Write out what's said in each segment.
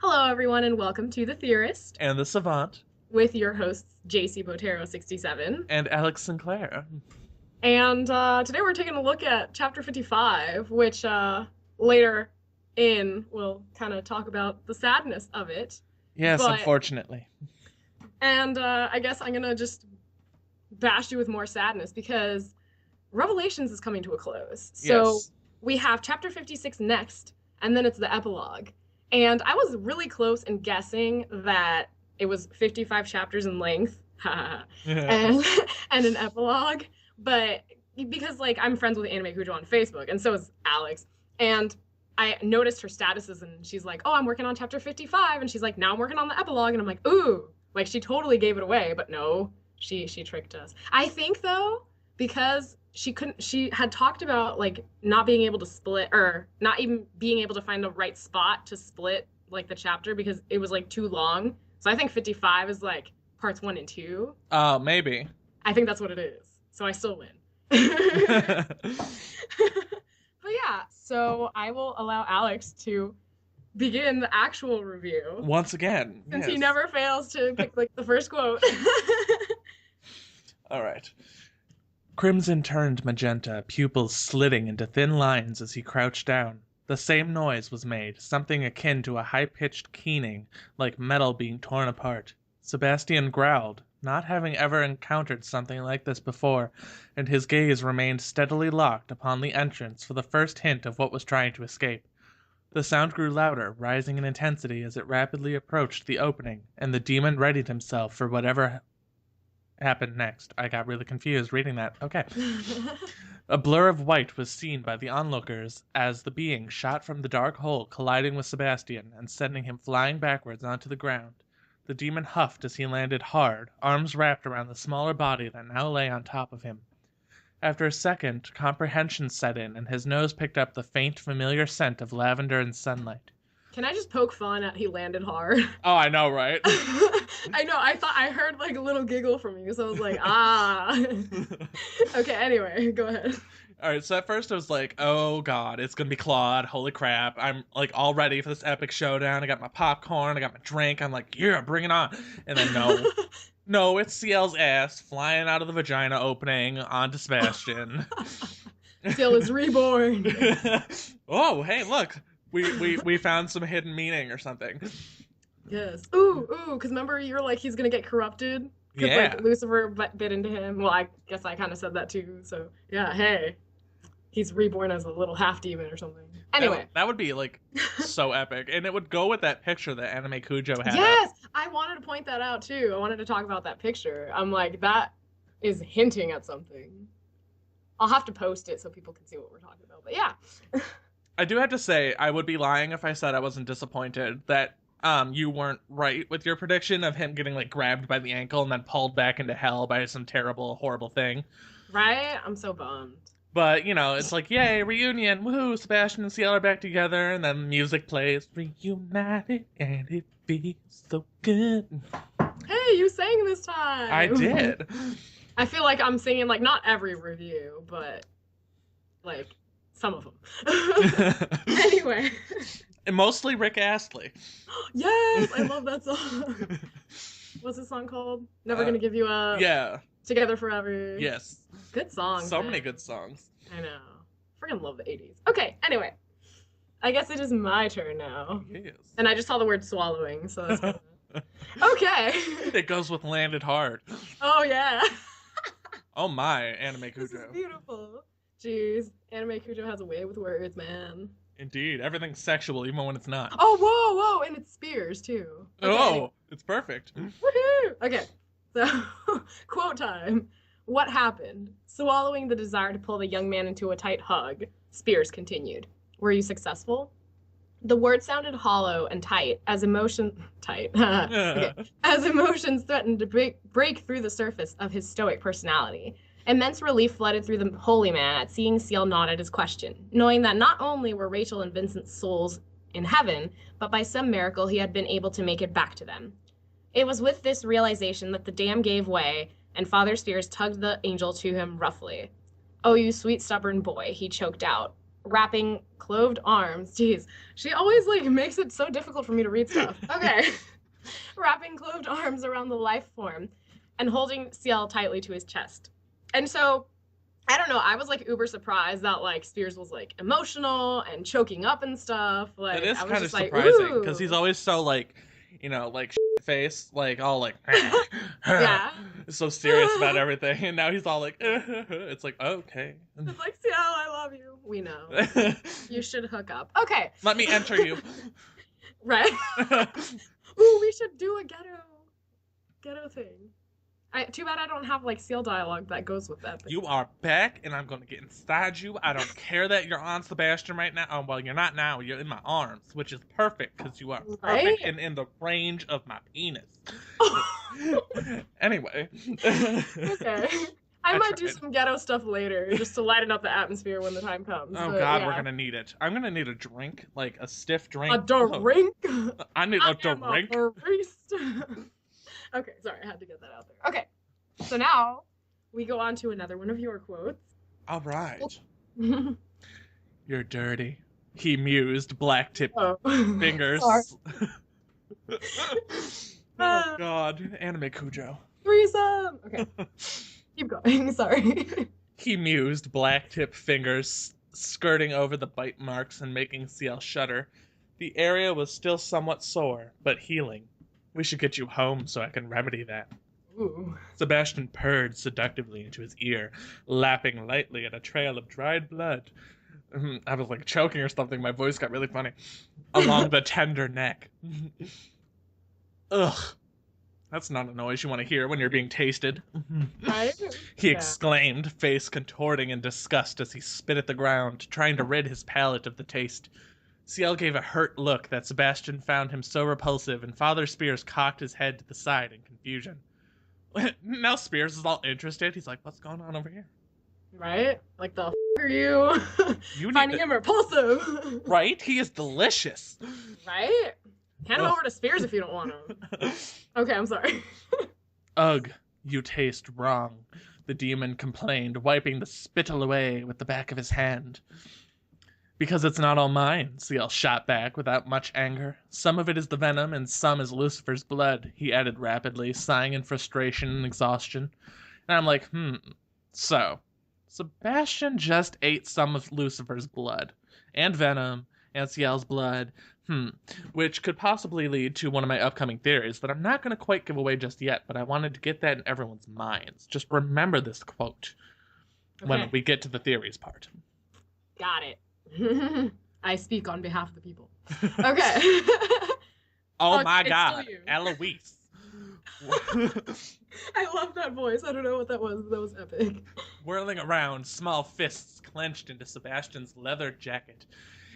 Hello, everyone, and welcome to The Theorist And the Savant. with your hosts, JC Botero67. And Alex Sinclair. And today we're taking a look at Chapter 55, which later in we'll kind of talk about the sadness of it. Yes, But, unfortunately. and I guess I'm going to just bash you with more sadness because Revelations is coming to a close. So Yes. we have Chapter 56 next, and then it's the epilogue. And I was really close in guessing that it was 55 chapters in length and and an epilogue. But because I'm friends with AnimeCujo on Facebook, and so is Alex. And I noticed her statuses, and she's like, "Oh, I'm working on chapter 55," and she's like, "Now I'm working on the epilogue," and I'm like, "Ooh!" Like she totally gave it away, but no, she tricked us. I think though, because she had talked about not being able to split, or not even being able to find the right spot to split the chapter because it was too long. So I think 55 is parts 1 and 2. Oh, maybe. I think that's what it is. So I still win. But yeah, so I will allow Alex to begin the actual review. Once again. Since yes. he never fails to pick the first quote. All right. Crimson turned magenta, pupils slitting into thin lines as he crouched down. The same noise was made, something akin to a high-pitched keening, like metal being torn apart. Sebastian growled, not having ever encountered something like this before, and his gaze remained steadily locked upon the entrance for the first hint of what was trying to escape. The sound grew louder, rising in intensity as it rapidly approached the opening, and the demon readied himself for whatever happened next. I got really confused reading that. Okay. A blur of white was seen by the onlookers as the being shot from the dark hole, colliding with Sebastian and sending him flying backwards onto the ground. The demon huffed as he landed hard, arms wrapped around the smaller body that now lay on top of him. After a second, comprehension set in, and his nose picked up the faint, familiar scent of lavender and sunlight. Can I just poke fun at he landed hard? Oh, I know, right? I know, I heard a little giggle from you, so I was like, ah. Okay, anyway, go ahead. Alright, so at first I was like, oh god, it's gonna be Claude, holy crap. I'm all ready for this epic showdown. I got my popcorn, I got my drink, I'm like, yeah, bring it on. And then no. No, it's CL's ass flying out of the vagina opening onto Sebastian. CL is reborn. Oh, hey, look. We found some hidden meaning or something. Yes. Ooh, because remember you were like, he's gonna get corrupted? Yeah. Lucifer bit into him. Well, I guess I kind of said that too, so yeah, hey. He's reborn as a little half-demon or something. Anyway. That would be, so epic. And it would go with that picture that AnimeCujo had. Yes! I wanted to point that out, too. I wanted to talk about that picture. I'm like, that is hinting at something. I'll have to post it so people can see what we're talking about. But yeah. I do have to say, I would be lying if I said I wasn't disappointed that you weren't right with your prediction of him getting, grabbed by the ankle and then pulled back into hell by some terrible, horrible thing. Right? I'm so bummed. But, it's yay, reunion, woohoo, Sebastian and CL are back together, and then music plays, reunited, and it feels so good. Hey, you sang this time! I did. I feel like I'm singing, not every review, but, some of them. Anyway. And mostly Rick Astley. Yes! I love that song. What's the song called? Never Gonna Give You Up. Yeah. Together Forever. Yes. Good songs. So many good songs. I know. Freaking love the 80s. Okay, anyway. I guess it is my turn now. Yes. And I just saw the word swallowing, so that's kind of... Okay. It goes with landed hard. Oh, yeah. Oh my, AnimeCujo. This is beautiful. Jeez. AnimeCujo has a way with words, man. Indeed. Everything's sexual, even when it's not. Oh, whoa. And it's spears, too. Okay, anyway. It's perfect. Woohoo! Okay. So, quote time. What happened? Swallowing the desire to pull the young man into a tight hug, Spears continued. Were you successful? The word sounded hollow and tight as okay. As emotions threatened to break through the surface of his stoic personality. Immense relief flooded through the holy man at seeing CL nod at his question, knowing that not only were Rachel and Vincent's souls in heaven, but by some miracle he had been able to make it back to them. It was with this realization that the dam gave way, and Father Spears tugged the angel to him roughly. "Oh, you sweet, stubborn boy," he choked out. wrapping cloved arms. Jeez, she always like makes it so difficult for me to read stuff. Okay. Wrapping cloved arms around the life form and holding Ciel tightly to his chest. And so, I don't know, I was like uber surprised that like Spears was like emotional and choking up and stuff. Like, It is I was kind of just like, surprising because ooh. he's always so like, you know, like face, like all like, Yeah. so serious about everything, and now he's all like, it's like, okay. It's like, Ciel, I love you. We know. You should hook up. Okay. Let me enter you. Right? Ooh, we should do a ghetto thing. Too bad I don't have like Ciel dialogue that goes with that. You are back, and I'm gonna get inside you. I don't care that you're on Sebastian right now. Oh, well, you're not now. You're in my arms, which is perfect because you are perfect Right? and in the range of my penis. Anyway. Okay. I might do tried. some ghetto stuff later just to lighten up the atmosphere when the time comes. Oh but, God, yeah. we're gonna need it. I'm gonna need a drink, like a stiff drink. A drink? I need a drink. A barista. Okay, sorry, I had to get that out there. Okay, so now we go on to another one of your quotes. All right. You're dirty. He mused, black-tipped fingers. Oh God, AnimeCujo. Threesome. Okay, keep going. Sorry. He mused, black-tipped fingers skirting over the bite marks and making Ciel shudder. The area was still somewhat sore, but healing. We should get you home so I can remedy that. Ooh. Sebastian purred seductively into his ear, lapping lightly at a trail of dried blood. I was like choking or something. My voice got really funny. Along the tender neck. Ugh. That's not a noise you want to hear when you're being tasted. Right? He exclaimed, face contorting in disgust as he spit at the ground, trying to rid his palate of the taste. Ciel gave a hurt look that Sebastian found him so repulsive, and Father Spears cocked his head to the side in confusion. Now Spears is all interested. He's like, what's going on over here? Right? Like, the f*** are you? You Finding him repulsive. Right? He is delicious. Right? Hand him over to Spears if you don't want him. Okay, I'm sorry. Ugh, you taste wrong, the demon complained, wiping the spittle away with the back of his hand. Because it's not all mine, Ciel shot back without much anger. Some of it is the venom, and some is Lucifer's blood, he added rapidly, sighing in frustration and exhaustion. And I'm like, So, Sebastian just ate some of Lucifer's blood, and venom, and Ciel's blood, which could possibly lead to one of my upcoming theories that I'm not going to quite give away just yet, but I wanted to get that in everyone's minds. Just remember this quote when we get to the theories part. Got it. I speak on behalf of the people. Okay. Oh my God, Eloise. I love that voice. I don't know what that was, but that was epic. Whirling around, small fists clenched into Sebastian's leather jacket.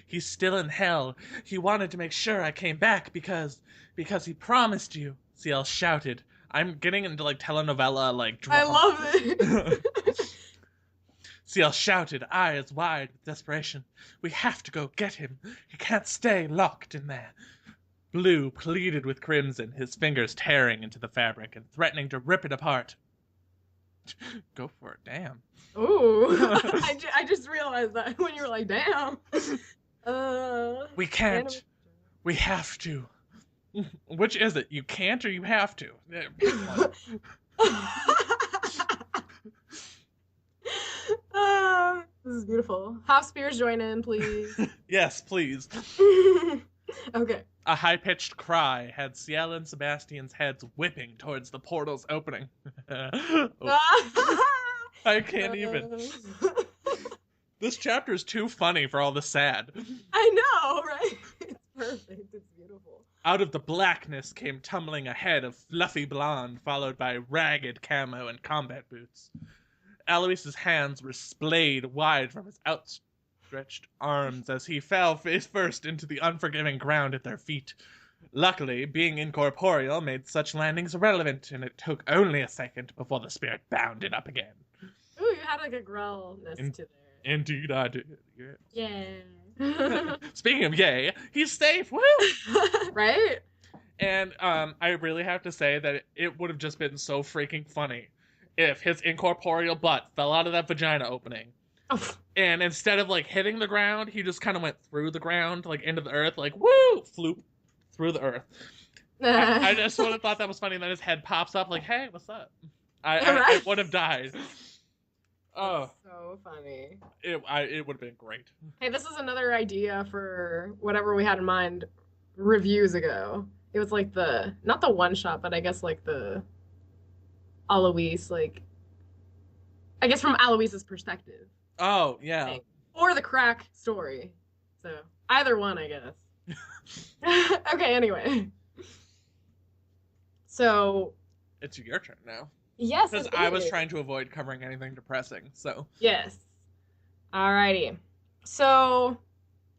He's still in hell. He wanted to make sure I came back because he promised you, Ciel shouted. I'm getting into like telenovela like drama. I love it. Ciel shouted, eyes wide with desperation. We have to go get him. He can't stay locked in there. Blue pleaded with Crimson, his fingers tearing into the fabric and threatening to rip it apart. Go for it, damn. Ooh. I just realized that when you were like, damn. We can't. We have to. Which is it? You can't or you have to? This is beautiful. Have Spears join in, please. Yes, please. Okay. A high-pitched cry had Ciel and Sebastian's heads whipping towards the portal's opening. I can't even. This chapter is too funny for all the sad. I know, right? It's perfect. It's beautiful. Out of the blackness came tumbling a head of fluffy blonde, followed by ragged camo and combat boots. Alois's hands were splayed wide from his outstretched arms as he fell face first into the unforgiving ground at their feet. Luckily, being incorporeal made such landings irrelevant, and it took only a second before the spirit bounded up again. Ooh, you had like a growlness to there. Indeed I did, yes. Yeah. Speaking of yay, he's safe, woo! Right? And I really have to say that it would have just been so freaking funny if his incorporeal butt fell out of that vagina opening, Oh. And instead of like hitting the ground, he just kind of went through the ground, like into the earth, like woo, floop through the earth. I just would have thought that was funny. And then his head pops up, like, "Hey, what's up?" I would have died. Oh, that's so funny. It would have been great. Hey, this is another idea for whatever we had in mind reviews ago. It was like not the one shot, but I guess like the Alois, like I guess from Alois's perspective. Oh yeah. Thing. Or the crack story. So either one, I guess. Okay, anyway. So it's your turn now. Yes, because I was trying to avoid covering anything depressing. So yes. Alrighty. So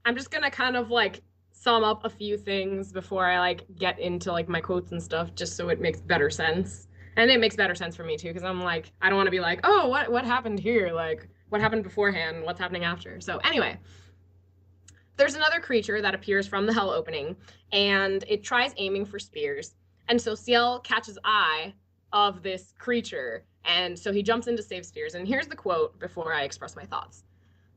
I'm just gonna kind of like sum up a few things before I like get into like my quotes and stuff, just so it makes better sense. And it makes better sense for me too, because I'm like, I don't want to be like, oh, what happened here? Like, what happened beforehand? What's happening after? So anyway, there's another creature that appears from the hell opening, and it tries aiming for spears. And so Ciel catches eye of this creature, and so he jumps in to save spears. And here's the quote before I express my thoughts.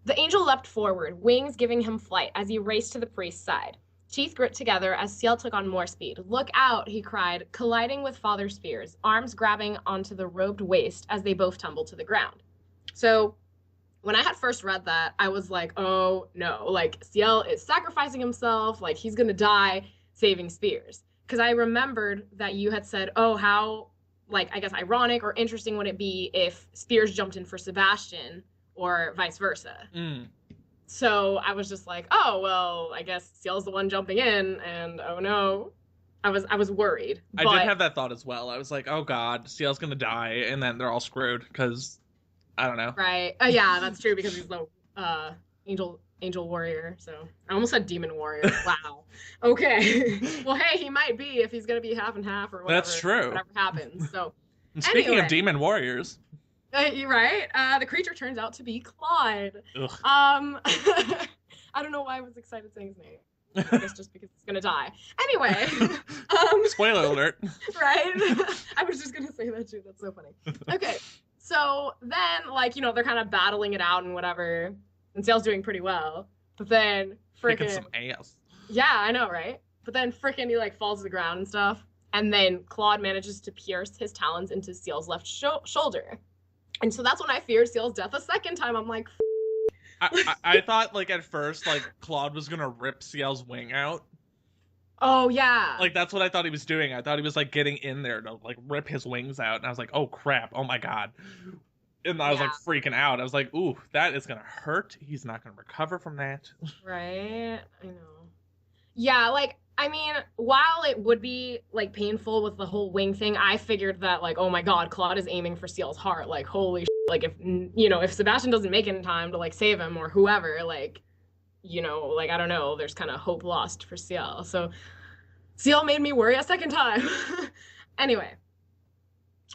The angel leapt forward, wings giving him flight as he raced to the priest's side. Teeth grit together as Ciel took on more speed. Look out, he cried, colliding with Father Spears, arms grabbing onto the robed waist as they both tumbled to the ground. So when I had first read that, I was like, oh no, like Ciel is sacrificing himself, like he's gonna die saving Spears. Because I remembered that you had said, oh, how, like, I guess ironic or interesting would it be if Spears jumped in for Sebastian or vice versa. So I was just like, oh, well, I guess Ciel's the one jumping in, and oh no. I was worried. I did have that thought as well. I was like, oh god, Ciel's gonna die, and then they're all screwed, because, I don't know. Right. Yeah, that's true, because he's the angel warrior, so I almost said demon warrior. Wow. Okay. Well, hey, he might be if he's gonna be half and half or whatever. That's true. Whatever happens. So and speaking of demon warriors. You're right. The creature turns out to be Claude. Ugh. I don't know why I was excited saying his name. I guess just because it's gonna die. Anyway. Spoiler alert. Right? I was just gonna say that too. That's so funny. Okay. So then, like, they're kind of battling it out and whatever. And Ciel's doing pretty well. But then frickin' some ass. Yeah, I know, right? But then frickin' he like falls to the ground and stuff. And then Claude manages to pierce his talons into Ciel's left shoulder. And so that's when I feared Ciel's death a second time. I'm like, I thought, like, at first, like, Claude was gonna rip Ciel's wing out. Oh, yeah. Like, that's what I thought he was doing. I thought he was, like, getting in there to, like, rip his wings out. And I was like, oh, crap. Oh, my God. And I was, like, freaking out. I was like, ooh, that is gonna hurt. He's not gonna recover from that. Right? I know. Yeah, like, I mean, while it would be, like, painful with the whole wing thing, I figured that, like, oh my god, Claude is aiming for Ciel's heart. Like, holy shit. Like, if Sebastian doesn't make it in time to, like, save him or whoever, like, like, I don't know, there's kind of hope lost for Ciel. So, Ciel made me worry a second time. Anyway.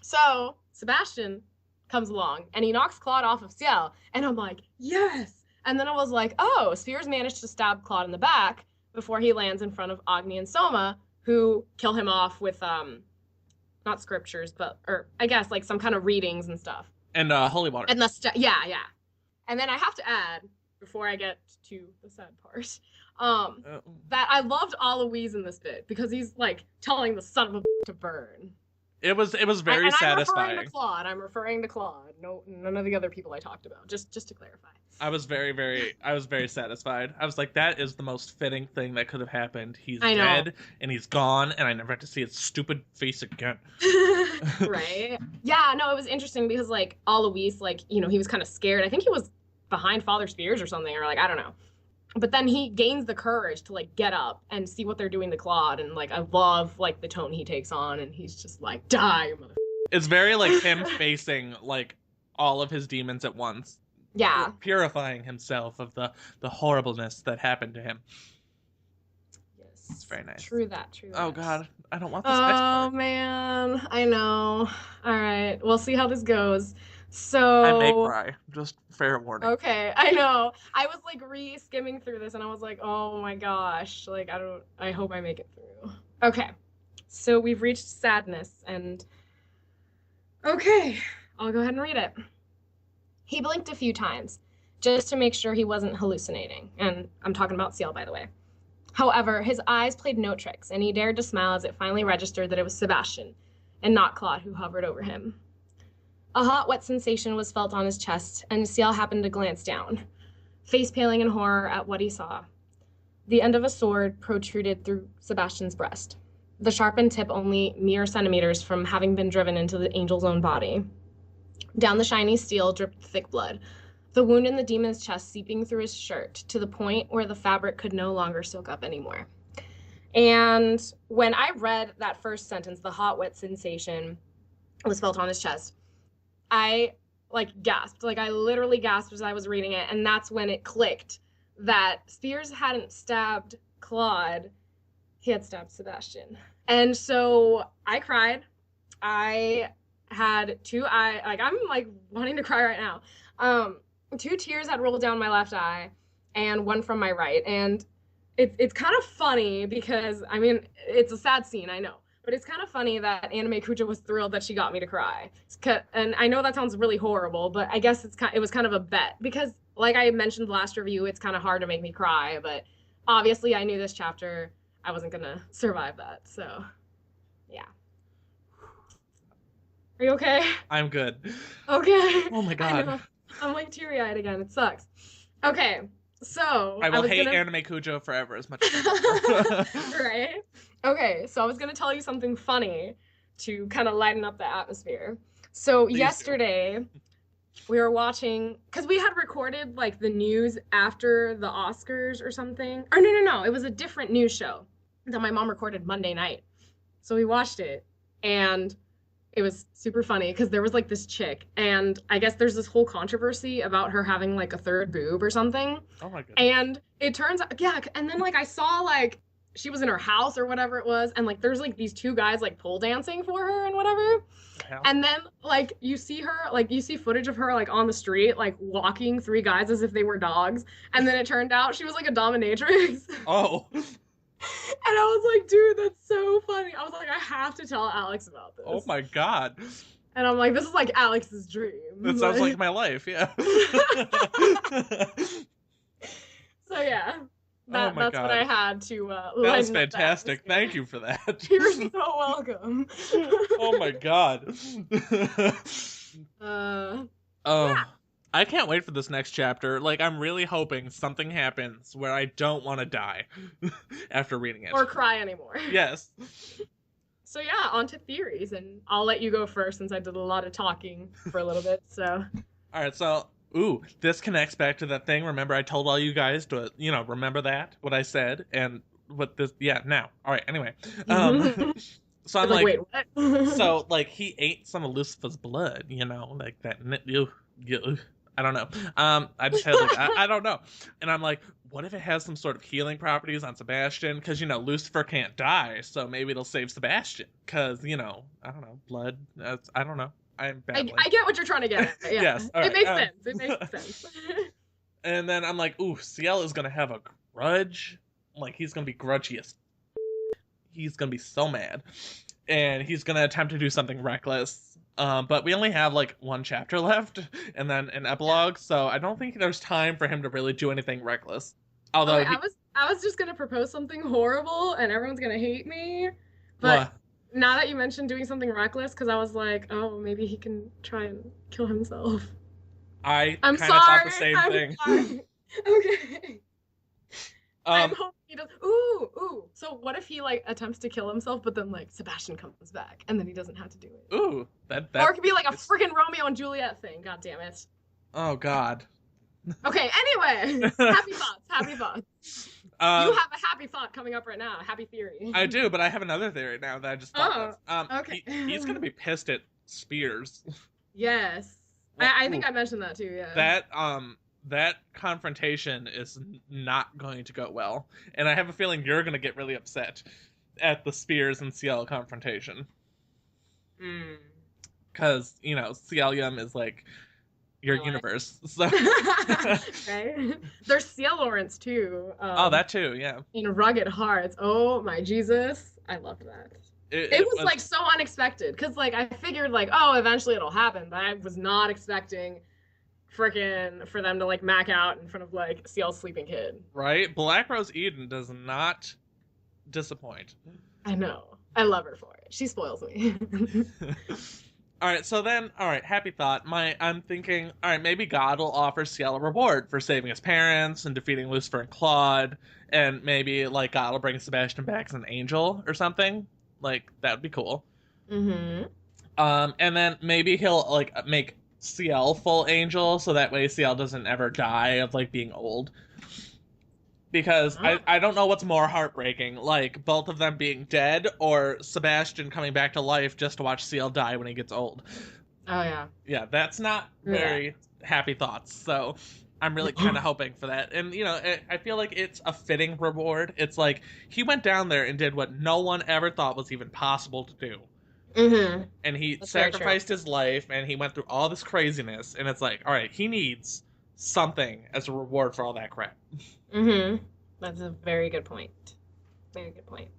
So, Sebastian comes along, and he knocks Claude off of Ciel, and I'm like, yes! And then I was like, oh, Spears managed to stab Claude in the back, before he lands in front of Agni and Soma, who kill him off with, not scriptures, or I guess, like, some kind of readings and stuff. And, holy water. And yeah. And then I have to add, before I get to the sad part, that I loved Alois in this bit, because he's, like, telling the son of a to burn. It was very satisfying. I'm referring to Claude. No, none of the other people I talked about, just to clarify. I was very satisfied. I was like, that is the most fitting thing that could have happened. He's dead, and he's gone, and I never have to see his stupid face again. Right? Yeah, no, it was interesting because, like, Alois, like, he was kind of scared. I think he was behind Father Spears or something, or, like, I don't know. But then he gains the courage to, like, get up and see what they're doing to Claude, and, like, I love, like, the tone he takes on, and he's just like, die, mother. It's very, like, him facing, like, all of his demons at once. Yeah. Purifying himself of the horribleness that happened to him. Yes. It's very nice. True that. Oh, God. I don't want this next part. Oh, man. I know. All right. We'll see how this goes. So I may cry. Just fair warning. Okay, I know. I was like skimming through this and I was like, oh my gosh. Like, I hope I make it through. Okay. So we've reached sadness and okay, I'll go ahead and read it. He blinked a few times. just to make sure he wasn't hallucinating. And I'm talking about Ciel, by the way. However, his eyes played no tricks, and he dared to smile as it finally registered that it was Sebastian, and not Claude who hovered over him. A hot, wet sensation was felt on his chest, and Ciel happened to glance down, face paling in horror at what he saw. The end of a sword protruded through Sebastian's breast, the sharpened tip only mere centimeters from having been driven into the angel's own body. Down the shiny steel dripped thick blood, the wound in the demon's chest seeping through his shirt to the point where the fabric could no longer soak up anymore. And when I read that first sentence, the hot, wet sensation was felt on his chest, I gasped. I literally gasped as I was reading it. And that's when it clicked that Spears hadn't stabbed Claude. He had stabbed Sebastian. And so I cried. I had I'm wanting to cry right now. 2 tears had rolled down my left eye and 1 from my right. And it's kind of funny because, I mean, it's a sad scene, I know. But it's kind of funny that AnimeCujo was thrilled that she got me to cry. And I know that sounds really horrible, but I guess it was kind of a bet. Because, like I mentioned last review, it's kind of hard to make me cry. But obviously I knew this chapter, I wasn't going to survive that. So, yeah. Are you okay? I'm good. Okay. Oh my god. I'm teary-eyed again. It sucks. Okay. So I will hate AnimeCujo forever as much as right? Okay, so I was gonna tell you something funny to kind of lighten up the atmosphere. So Please yesterday we were watching, because we had recorded the news after the Oscars or something. Or no, it was a different news show that my mom recorded Monday night. So we watched it, and it was super funny because there was this chick, and I guess there's this whole controversy about her having a 3rd boob or something. Oh my goodness. And it turns out, yeah, and then I saw she was in her house or whatever it was, and there's these 2 guys pole dancing for her and whatever. And then you see her, you see footage of her on the street walking 3 guys as if they were dogs, and then it turned out she was a dominatrix. Oh. And I was dude, that's so funny. I was I have to tell Alex about this. Oh my god. And I'm this is Alex's dream. That sounds like my life, yeah. So yeah, that's god. what I had to that was fantastic. Thank you for that. You're so welcome. Oh my god. Yeah. I can't wait for this next chapter. I'm really hoping something happens where I don't want to die after reading it. Or cry anymore. Yes. So yeah, on to theories, and I'll let you go first since I did a lot of talking for a little bit, so. Alright, so, this connects back to that thing. Remember I told all you guys to, remember what I said, and what this, yeah, now. Alright, anyway. So I'm wait, what? So, he ate some of Lucifer's blood, that, I don't know. I just had I don't know. And I'm what if it has some sort of healing properties on Sebastian? Because, Lucifer can't die, so maybe it'll save Sebastian. Because, I don't know, blood, I don't know. I'm bad. I get what you're trying to get at. Yeah. Yes. It makes sense. It makes sense. And then I'm Ciel is going to have a grudge. He's going to be grudgy as he's going to be so mad. And he's going to attempt to do something reckless. But we only have 1 chapter left and then an epilogue, so I don't think there's time for him to really do anything reckless. Although I was just gonna propose something horrible and everyone's gonna hate me. But now that you mentioned doing something reckless, because I was oh, maybe he can try and kill himself. I'm kind of thought the same thing. Sorry. Okay. I'm hoping he does. Ooh. So what if he attempts to kill himself, but then Sebastian comes back, and then he doesn't have to do it? Ooh, that. Or it could be a freaking Romeo and Juliet thing. God damn it. Oh God. Okay. Anyway, happy thoughts. You have a happy thought coming up right now. A happy theory. I do, but I have another theory now that I just thought of. Okay. He's gonna be pissed at Spears. Yes. I think I mentioned that too. Yeah. That confrontation is not going to go well. And I have a feeling you're going to get really upset at the Spears and Ciel confrontation. Because, Ciel Yum is your universe. So. Right? There's Ciel Lawrence too. That too, yeah. In Rugged Hearts. Oh my Jesus. I loved that. It was so unexpected. Because I figured oh, eventually it'll happen. But I was not expecting freaking for them to like mac out in front of like Ciel's sleeping kid. Right? Black Rose Eden does not disappoint. I know. I love her for it. She spoils me. All right, so then, all right, happy thought. I'm thinking, all right, maybe God will offer Ciel a reward for saving his parents and defeating Lucifer and Claude, and maybe like God will bring Sebastian back as an angel or something. Like that would be cool. Mm-hmm. And then maybe he'll like make Ciel full angel, so that way Ciel doesn't ever die of like being old. Because I don't know what's more heartbreaking, like both of them being dead or Sebastian coming back to life just to watch Ciel die when he gets old. Oh, yeah. Yeah, that's not very happy thoughts. So I'm really kind of hoping for that. And, you know, I feel like it's a fitting reward. It's like he went down there and did what no one ever thought was even possible to do. Mm-hmm. And he sacrificed his life and he went through all this craziness. And it's like, all right, he needs something as a reward for all that crap. Mm-hmm. That's a very good point. Very good point.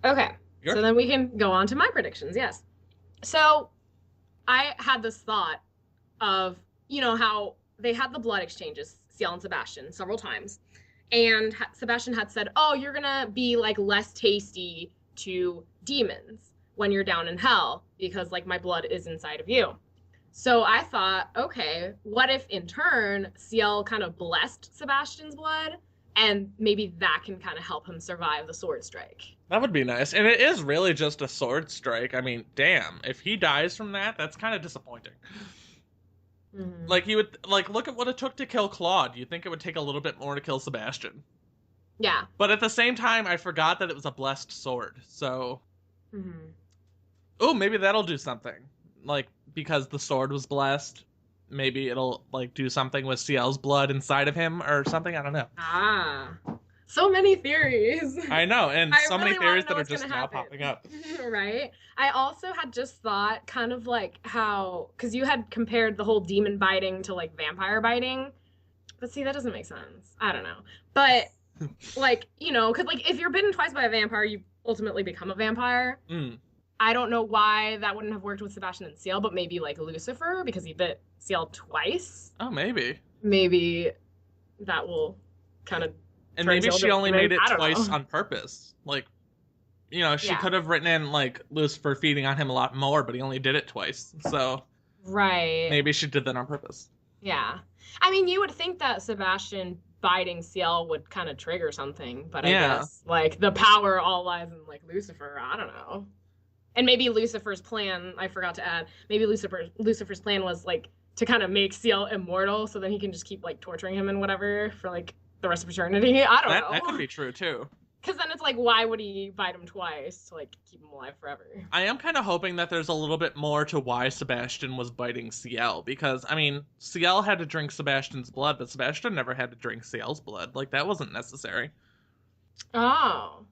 Okay. So then we can go on to my predictions. Yes. So I had this thought of, you know, how they had the blood exchanges, Ciel and Sebastian, several times. And Sebastian had said, oh, you're going to be like less tasty to demons when you're down in hell because like my blood is inside of you. So I thought, okay, what if in turn Ciel kind of blessed Sebastian's blood and maybe that can kind of help him survive the sword strike? That would be nice. And it is really just a sword strike. I mean, damn, if he dies from that, that's kind of disappointing. Mm-hmm. Like you would like look at what it took to kill Claude. You'd think it would take a little bit more to kill Sebastian. Yeah. But at the same time, I forgot that it was a blessed sword. So oh, maybe that'll do something. Like because the sword was blessed, maybe it'll like do something with Ciel's blood inside of him or something. I don't know. So many theories. I know, and so many theories that are just now popping up. Right. I also had just thought kind of like how, because you had compared the whole demon biting to like vampire biting, but see, that doesn't make sense. I don't know. But like, you know, because like if you're bitten twice by a vampire, you ultimately become a vampire. I don't know why that wouldn't have worked with Sebastian and Ciel, but maybe like Lucifer because he bit Ciel twice. Oh, maybe. Maybe that will kind of. And maybe she only made it twice on purpose. Like, you know, she could have written in like Lucifer feeding on him a lot more, but he only did it twice. So. Right. Maybe she did that on purpose. Yeah. I mean, you would think that Sebastian biting Ciel would kind of trigger something, but I guess like the power all lies in like Lucifer. I don't know. And maybe Lucifer's plan, I forgot to add, maybe Lucifer's plan was like to kind of make Ciel immortal so then he can just keep like torturing him and whatever for like the rest of eternity. I don't know. That could be true too. Because then it's like, why would he bite him twice to like keep him alive forever? I am kind of hoping that there's a little bit more to why Sebastian was biting Ciel. Because, I mean, Ciel had to drink Sebastian's blood, but Sebastian never had to drink Ciel's blood. Like, that wasn't necessary. Oh.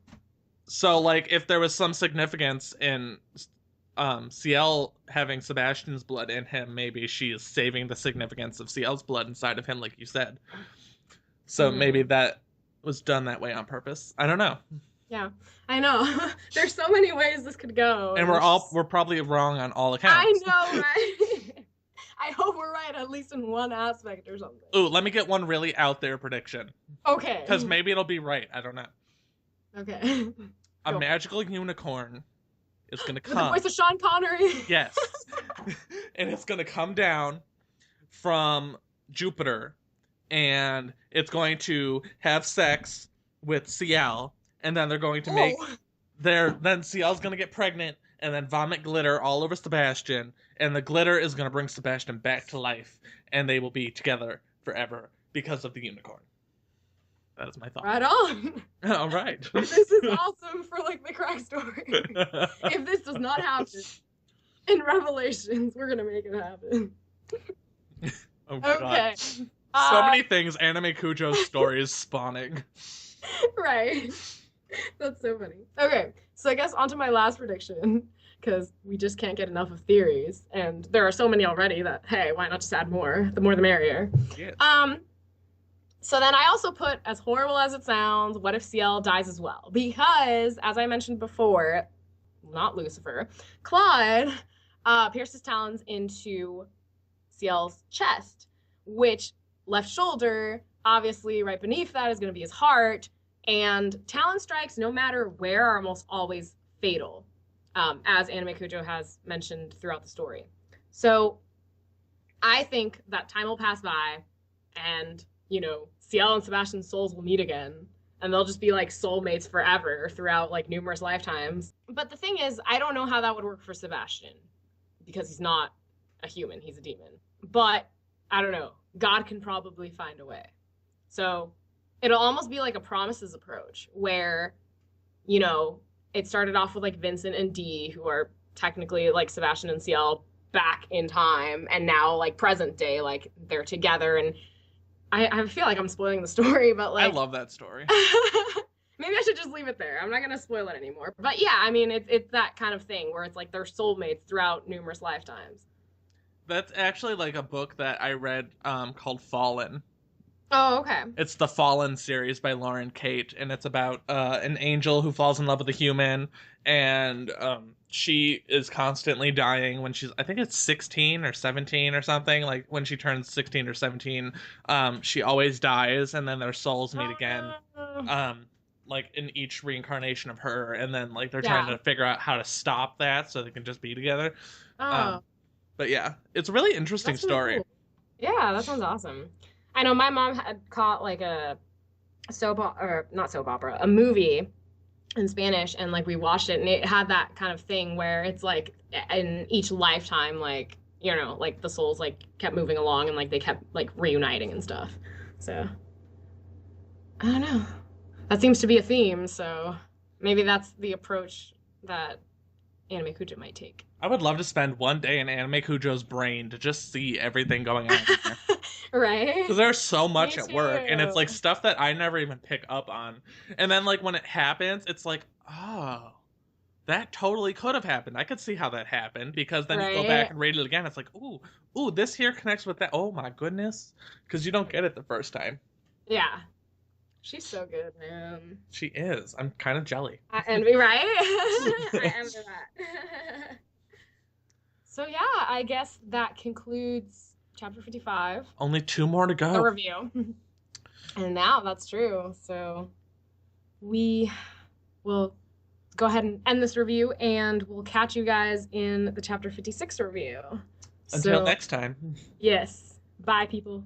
So, like, if there was some significance in Ciel having Sebastian's blood in him, maybe she is saving the significance of Ciel's blood inside of him, like you said. So maybe that was done that way on purpose. I don't know. Yeah, I know. There's so many ways this could go. And we're probably wrong on all accounts. I know, right? I hope we're right at least in one aspect or something. Ooh, let me get one really out there prediction. Okay. Because maybe it'll be right. I don't know. Okay. A magical unicorn is going to come. With the voice of Sean Connery? Yes. And it's going to come down from Jupiter. And it's going to have sex with Ciel, and then they're going to then Ciel's going to get pregnant, and then vomit glitter all over Sebastian, and the glitter is going to bring Sebastian back to life, and they will be together forever because of the unicorn. That is my thought. Right on. All right. This is awesome for like the crack story. If this does not happen in Revelations, we're going to make it happen. Oh, God. Okay. So many things AnimeCujo's story is spawning. Right. That's so funny. Okay, so I guess onto my last prediction, because we just can't get enough of theories, and there are so many already that, hey, why not just add more? The more the merrier. Yes. So then I also put, as horrible as it sounds, what if Ciel dies as well? Because, as I mentioned before, not Lucifer, Claude pierced his talons into Ciel's chest. which left shoulder, obviously right beneath that is going to be his heart, and talon strikes, no matter where, are almost always fatal, as AnimeCujo has mentioned throughout the story. So I think that time will pass by and, you know, Ciel and Sebastian's souls will meet again and they'll just be like soulmates forever throughout like numerous lifetimes. But the thing is, I don't know how that would work for Sebastian because he's not a human, he's a demon. But I don't know, God can probably find a way. So it'll almost be like a promises approach where, you know, it started off with like Vincent and Dee, who are technically like Sebastian and Ciel back in time, and now like present day, like they're together. And I feel like I'm spoiling the story, but like I love that story. Maybe I should just leave it there. I'm not gonna spoil it anymore. But yeah, I mean it's that kind of thing where it's like they're soulmates throughout numerous lifetimes. That's actually like a book that I read called Fallen. Oh, okay. It's the Fallen series by Lauren Kate, and it's about an angel who falls in love with a human, and she is constantly dying when she's, I think it's 16 or 17 or something, like when she turns 16 or 17, she always dies, and then their souls meet again, like in each reincarnation of her, and then like they're trying to figure out how to stop that so they can just be together. But yeah, it's a really interesting story. Cool. Yeah, that sounds awesome. I know my mom had caught like a a movie in Spanish, and like we watched it, and it had that kind of thing where it's like in each lifetime, like, you know, like the souls like kept moving along and like they kept like reuniting and stuff. So I don't know. That seems to be a theme, so maybe that's the approach that AnimeCujo might take. I would love to spend one day in AnimeCujo's brain to just see everything going on there. Right? Because there's so much at work, and it's like stuff that I never even pick up on. And then like when it happens, it's like, oh, that totally could have happened. I could see how that happened, because then you go back and read it again. It's like, ooh, this here connects with that. Oh my goodness. Because you don't get it the first time. Yeah. She's so good, man. She is. I'm kind of jelly. I envy, right? I envy that. So yeah, I guess that concludes chapter 55. Only 2 more to go. The review. And now that's true. So we will go ahead and end this review, and we'll catch you guys in the chapter 56 review. Until next time. Yes. Bye, people.